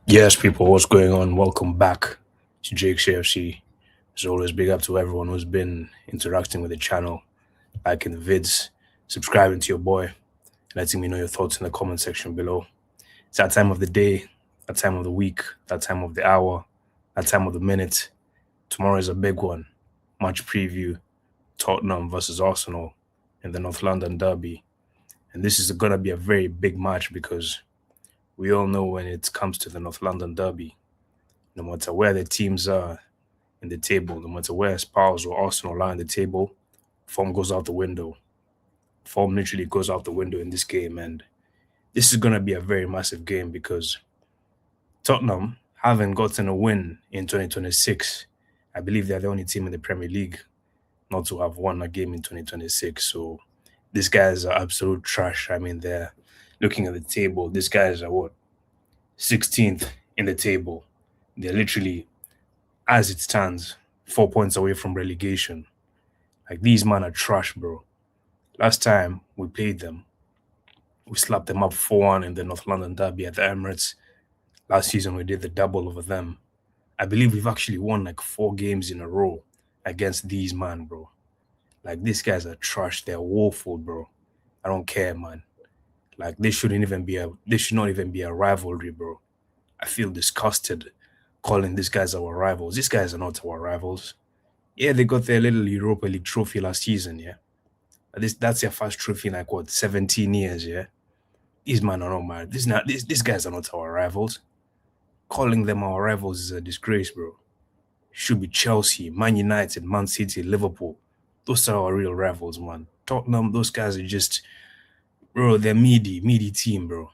Yes, people, what's going on? Welcome back to Jake CFC. As always, big up to everyone who's been interacting with the channel, liking the vids, subscribing to your boy, letting me know your thoughts in the comment section below. It's that time of the day, that time of the week, that time of the hour, that time of the minute. Tomorrow is a big one. Match preview, Tottenham versus Arsenal in the North London derby. And this is going to be a very big match because we all know when it comes to the North London derby, no matter where the teams are in the table, no matter where Spurs or Arsenal are in the table, form goes out the window. Form literally goes out the window in this game. And this is going to be a very massive game because Tottenham haven't gotten a win in 2026. I believe they're the only team in the Premier League not to have won a game in 2026. So these guys are absolute trash. I mean, they're looking at the table. These guys are what? 16th in the table. They're literally, as it stands, 4 points away from relegation. Like these men are trash, bro. Last time we played them, we slapped them up 4-1 in the North London derby at the Emirates. Last season we did the double over them. I believe we've actually won like 4 games in a row against these man, bro. Like these guys are trash. They're woeful, bro. I don't care, man. Like this should not even be a rivalry, bro. I feel disgusted calling these guys our rivals. These guys are not our rivals. Yeah, they got their little Europa League trophy last season, yeah. That's their first trophy in like what 17 years, yeah. These men are not mad. These guys are not our rivals. Calling them our rivals is a disgrace, bro. Should be Chelsea, Man United, Man City, Liverpool. Those are our real rivals, man. Tottenham, those guys are just, bro, they're meaty team, bro.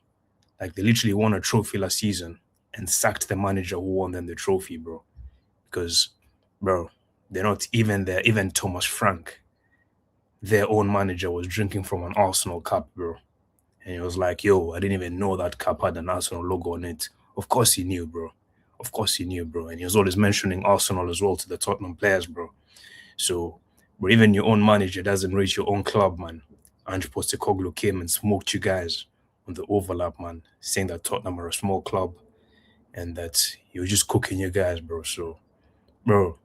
Like they literally won a trophy last season and sacked the manager who won them the trophy, bro. Because, bro, they're not even there. Even Thomas Frank, their own manager, was drinking from an Arsenal cup, bro. And he was like, yo, I didn't even know that cup had an Arsenal logo on it. Of course he knew, bro. Of course he knew, bro. And he was always mentioning Arsenal as well to the Tottenham players, bro. So, but even your own manager doesn't rate your own club, man. Ange Postecoglou came and smoked you guys on the overlap, man, saying that Tottenham are a small club and that he was just cooking you guys, bro. So, bro,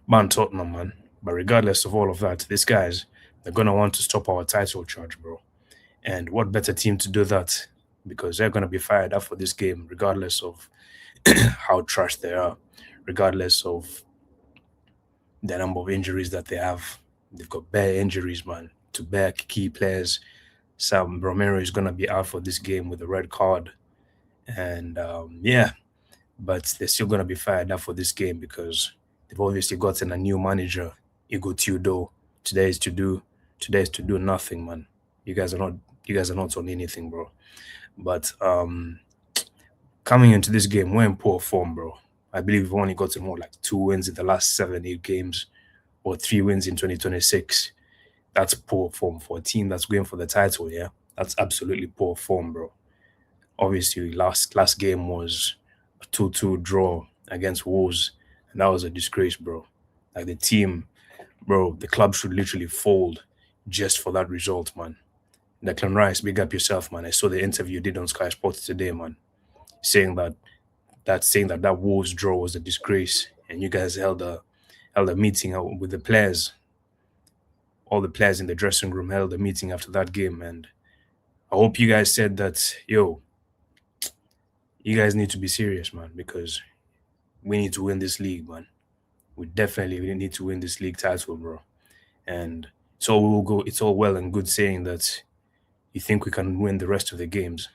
man, Tottenham, man. But regardless of all of that, these guys, they're gonna want to stop our title charge, bro. And what better team to do that? Because they're gonna be fired up for this game, regardless of how trash they are, regardless of the number of injuries that they have. They've got bare injuries, man, to bare key players. Sam Romero is gonna be out for this game with a red card, and yeah, but they're still gonna be fired up for this game because they've obviously gotten a new manager, Igor Tudor. Today is to do today is to do nothing, man. You guys are not you guys are not on anything, bro. But coming into this game, we're in poor form, bro. I believe we've only gotten more like 2 wins in the last 7, 8 games, or 3 wins in 2026. That's poor form for a team that's going for the title, yeah. That's absolutely poor form, bro. Obviously, last game was a 2-2 draw against Wolves, and that was a disgrace, bro. Like the team, bro, the club should literally fold just for that result, man. Declan Rice, big up yourself, man. I saw the interview you did on Sky Sports today, man, saying that Wolves draw was a disgrace, and you guys held a meeting out with the players. All the players in the dressing room held a meeting after that game, and I hope you guys said that, yo, you guys need to be serious, man, because we need to win this league, man. We need to win this league title, bro. And it's all well and good saying that you think we can win the rest of the games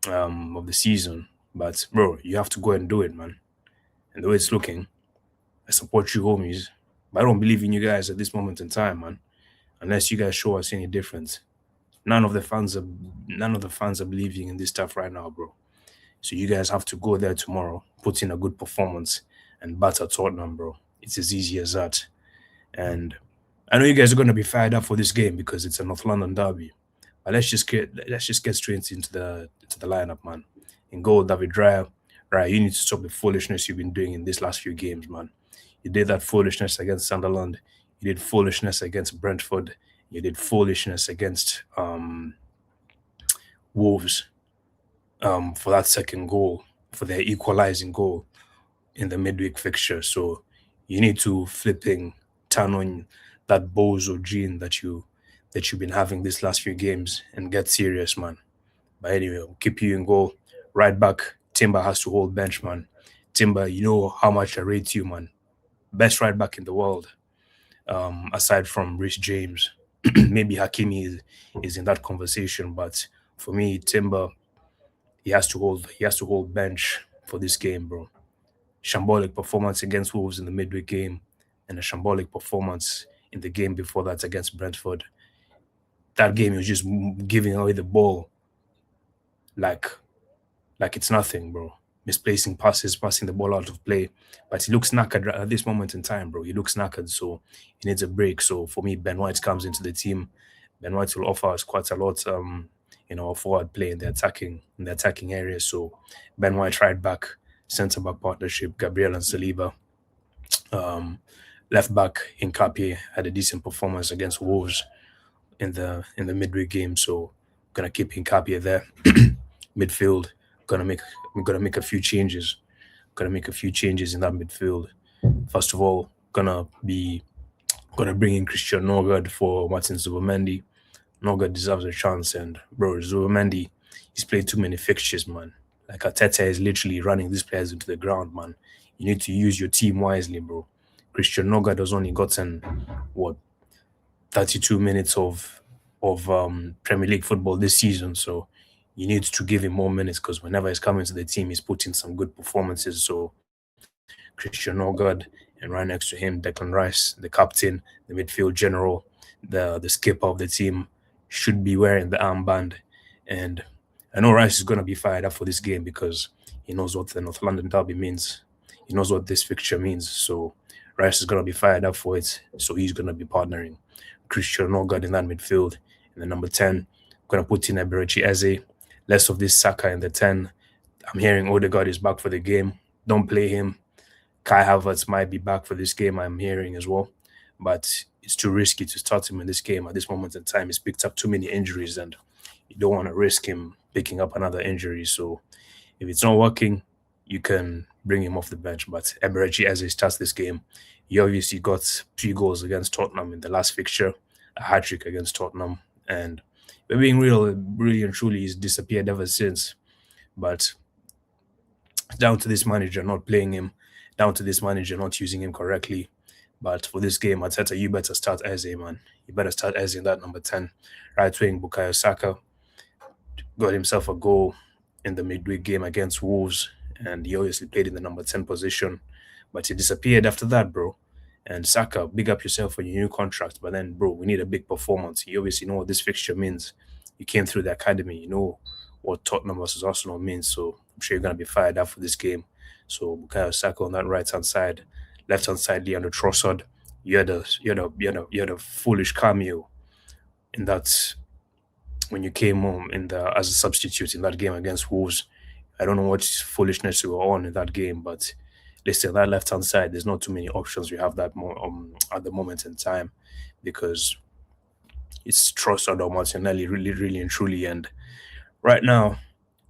of the season, but bro, you have to go and do it, man. And the way it's looking, I support you, homies, but I don't believe in you guys at this moment in time, man. Unless you guys show us any difference. None of the fans are believing in this stuff right now, bro. So you guys have to go there tomorrow, put in a good performance, and batter Tottenham, bro. It's as easy as that. And I know you guys are gonna be fired up for this game because it's a North London derby. But let's just get straight into the lineup, man. In goal, David Raya. Right, you need to stop the foolishness you've been doing in these last few games, man. You did that foolishness against Sunderland. You did foolishness against Brentford. You did foolishness against Wolves. for that second goal, for their equalizing goal in the midweek fixture. So you need to flipping turn on that bozo gene that you've been having these last few games and get serious, man. But anyway, I'll keep you in goal. Right back, Timber has to hold bench, man. Timber, you know how much I rate you, man. Best right back in the world, aside from Rich James. Maybe Hakimi is in that conversation, but for me, Timber, he has to hold bench for this game, bro. Shambolic performance against Wolves in the midweek game, and a shambolic performance in the game before that against Brentford. That game, he was just giving away the ball like it's nothing, bro. Misplacing passes, passing the ball out of play. But he looks knackered at this moment in time, bro. He looks knackered, so he needs a break. So for me, Ben White comes into the team. Ben White will offer us quite a lot, forward play in the attacking area. So Ben White right back, centre back partnership, Gabriel and Saliba. Um, Left back Hincapié had a decent performance against Wolves in the midweek game, so gonna keep Hincapié there. Midfield, gonna make gonna make a few changes. Gonna make a few changes in that midfield. First of all, gonna bring in Christian Norgard for Martin Zubimendi. Norgard deserves a chance, and bro, Zubimendi, he's played too many fixtures, man. Like Ateta is literally running these players into the ground, man. You need to use your team wisely, bro. Christian Norgard has only gotten what 32 minutes of Premier League football this season. So you need to give him more minutes because whenever he's coming to the team, he's putting some good performances. So Christian Norgard, and right next to him, Declan Rice, the captain, the midfield general, the skipper of the team, should be wearing the armband. And I know Rice is going to be fired up for this game because he knows what the North London derby means. He knows what this fixture means. So Rice is going to be fired up for it. So he's going to be partnering Christian Norgard in that midfield. And the number 10, going to put in Eberechi Eze. Less of this Saka in the 10. I'm hearing Odegaard is back for the game. Don't play him. Kai Havertz might be back for this game, I'm hearing as well. But it's too risky to start him in this game at this moment in time. He's picked up too many injuries and you don't want to risk him picking up another injury. So if it's not working, you can bring him off the bench. But Eberechi Eze starts this game. He obviously got 3 goals against Tottenham in the last fixture, a hat trick against Tottenham. And we're being real, really and truly, he's disappeared ever since. But down to this manager not playing him, down to this manager not using him correctly. But for this game, Arteta, you better start Eze, man. You better start Eze in that number 10. Right wing, Bukayo Saka got himself a goal in the midweek game against Wolves, and he obviously played in the number 10 position. But he disappeared after that, bro. And Saka, big up yourself for your new contract. But then, bro, we need a big performance. You obviously know what this fixture means. You came through the academy. You know what Tottenham versus Arsenal means. So I'm sure you're going to be fired up for this game. So Bukayo Saka on that right hand side, left hand side, Leandro Trossard. You had a foolish cameo in that when you came home in the as a substitute in that game against Wolves. I don't know what foolishness you were on in that game, but listen, that left hand side, there's not too many options we have at the moment in time because it's Trossard or Martinelli, really, really and truly. And right now,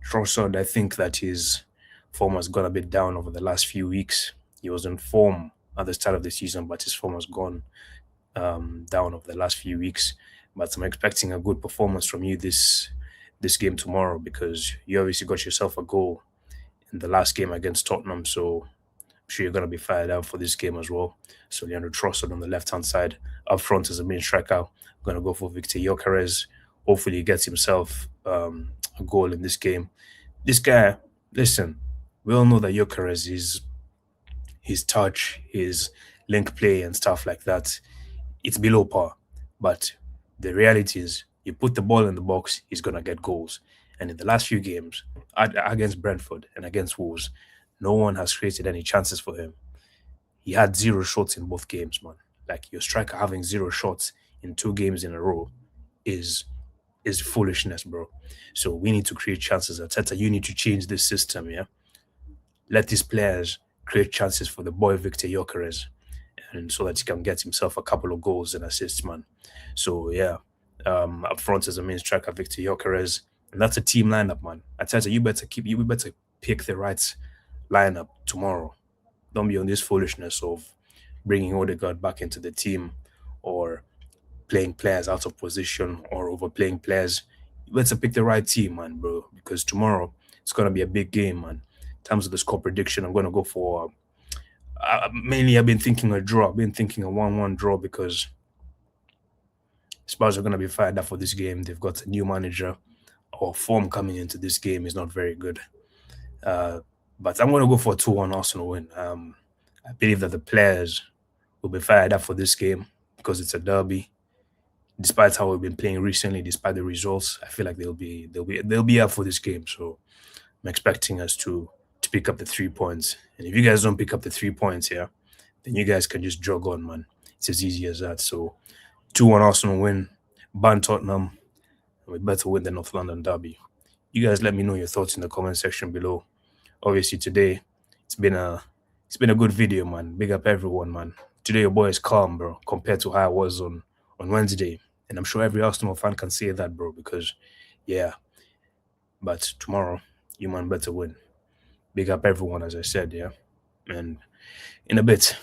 Trossard, I think that his form has gone a bit down over the last few weeks. He was in form at the start of the season, but his form has gone down over the last few weeks. But I'm expecting a good performance from you this game tomorrow because you obviously got yourself a goal in the last game against Tottenham. So I'm sure you're going to be fired up for this game as well. So Leandro Trossard on the left hand side, up front as a main striker. I'm going to go for Victor Gyökeres. Hopefully, he gets himself a goal in this game. This guy, listen, we all know that Gyökeres is his touch, his link play, and stuff like that. It's below par. But the reality is, you put the ball in the box, he's gonna get goals. And in the last few games, against Brentford and against Wolves, no one has created any chances for him. He had 0 shots in both games, man. Like your striker having 0 shots in 2 games in a row is foolishness, bro. So we need to create chances. Ateta, you need to change this system, yeah. Let these players create chances for the boy Victor Gyökeres, and so that he can get himself a couple of goals and assists, man. So yeah, up front as a main striker, Victor Gyökeres. And that's a team lineup, man. I tell you better pick the right lineup tomorrow. Don't be on this foolishness of bringing Odegaard back into the team or playing players out of position or overplaying players. You better pick the right team, man, bro, because tomorrow it's gonna be a big game, man. In terms of the score prediction, I'm gonna go for mainly. I've been thinking a draw. I've been thinking a 1-1 draw because Spurs are gonna be fired up for this game. They've got a new manager. Or form coming into this game is not very good. Uh, but I'm gonna go for a 2-1 Arsenal win. I believe that the players will be fired up for this game because it's a derby. Despite how we've been playing recently, despite the results, I feel like they'll be up for this game. So I'm expecting us to pick up the 3 points. And if you guys don't pick up the 3 points here, then you guys can just jog on, man. It's as easy as that. So 2-1 Arsenal win, ban Tottenham, and we better win the North London derby. You guys let me know your thoughts in the comment section below. Obviously today it's been a it's been a good video, man. Big up everyone, man. Today your boy is calm, bro, compared to how I was on Wednesday. And I'm sure every Arsenal fan can say that, bro, because yeah, but tomorrow you man better win. Big up everyone, as I said, yeah. And in a bit.